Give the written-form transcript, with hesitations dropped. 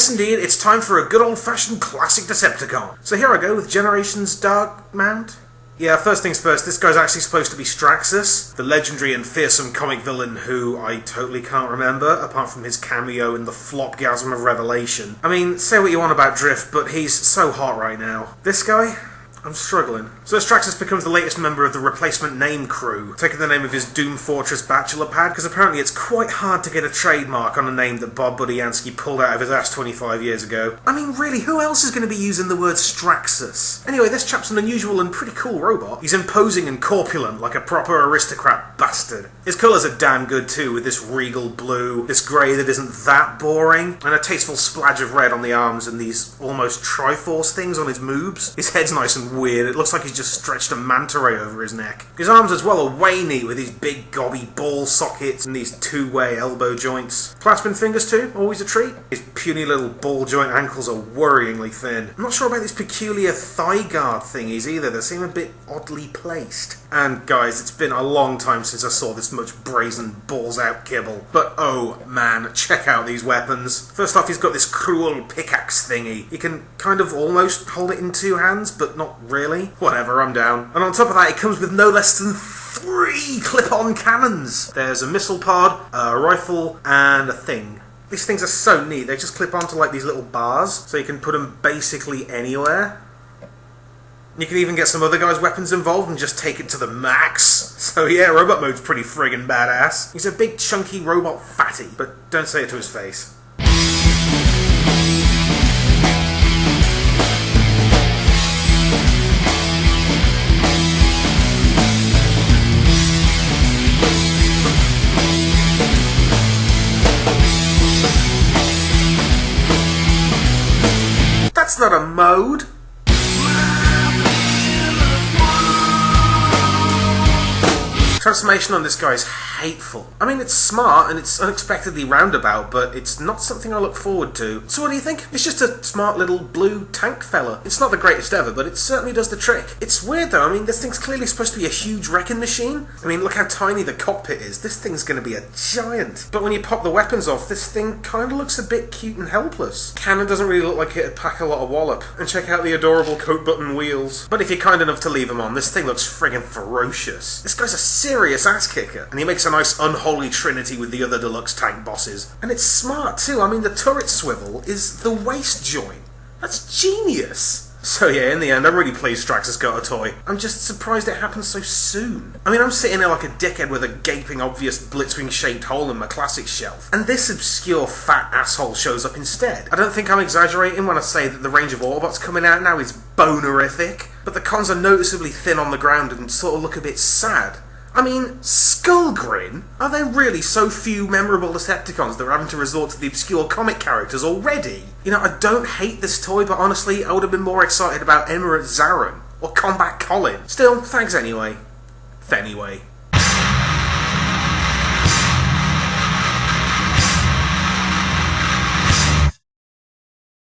Yes indeed, it's time for a good old-fashioned classic Decepticon. So here I go with Generations Darkmount. Yeah, first things first, this guy's actually supposed to be Straxus, the legendary and fearsome comic villain who I totally can't remember, apart from his cameo in the Flopgasm of Revelation. I mean, say what you want about Drift, but he's so hot right now. This guy? I'm struggling. So Straxus becomes the latest member of the replacement name crew, taking the name of his Doom Fortress bachelor pad, because apparently it's quite hard to get a trademark on a name that Bob Budiansky pulled out of his ass 25 years ago. I mean, really, who else is going to be using the word Straxus? Anyway, this chap's an unusual and pretty cool robot. He's imposing and corpulent, like a proper aristocrat bastard. His colours are damn good too, with this regal blue, this grey that isn't that boring, and a tasteful splodge of red on the arms and these almost Triforce things on his moobs. His head's nice and weird. It looks like he's just stretched a manta ray over his neck. His arms as well are way neat, with these big gobby ball sockets and these two-way elbow joints. Clasping fingers too, always a treat. His puny little ball joint ankles are worryingly thin. I'm not sure about these peculiar thigh guard thingies either, they seem a bit oddly placed. And guys, it's been a long time since I saw this much brazen balls out kibble. But oh man, check out these weapons. First off, he's got this cruel pickaxe thingy. He can kind of almost hold it in two hands, but not really. Whatever, I'm down. And on top of that, it comes with no less than 3 clip-on cannons. There's a missile pod, a rifle, and a thing. These things are so neat. They just clip onto like these little bars, so you can put them basically anywhere. You can even get some other guys' weapons involved and just take it to the max. So yeah, robot mode's pretty friggin' badass. He's a big chunky robot fatty, but don't say it to his face. That's not a mode. Transformation on this guy is hateful. I mean, it's smart and it's unexpectedly roundabout, but it's not something I look forward to. So what do you think? It's just a smart little blue tank fella. It's not the greatest ever, but it certainly does the trick. It's weird though, I mean, this thing's clearly supposed to be a huge wrecking machine. I mean, look how tiny the cockpit is. This thing's going to be a giant. But when you pop the weapons off, this thing kind of looks a bit cute and helpless. Cannon doesn't really look like it'd pack a lot of wallop. And check out the adorable coat button wheels. But if you're kind enough to leave them on, this thing looks friggin' ferocious. This guy's a serious ass kicker, and he makes a nice unholy trinity with the other deluxe tank bosses. And it's smart too. I mean, the turret swivel is the waist joint. That's genius. So yeah, in the end, I'm really pleased Straxus got a toy. I'm just surprised it happened so soon. I mean, I'm sitting there like a dickhead with a gaping, obvious Blitzwing-shaped hole in my classics shelf, and this obscure fat asshole shows up instead. I don't think I'm exaggerating when I say that the range of Autobots coming out now is bonerific, but the cons are noticeably thin on the ground and sort of look a bit sad. I mean, Skullgrin? Are there really so few memorable Decepticons that we're having to resort to the obscure comic characters already? You know, I don't hate this toy, but honestly, I would have been more excited about Emirate Zaran or Combat Colin. Still, thanks anyway. Anyway.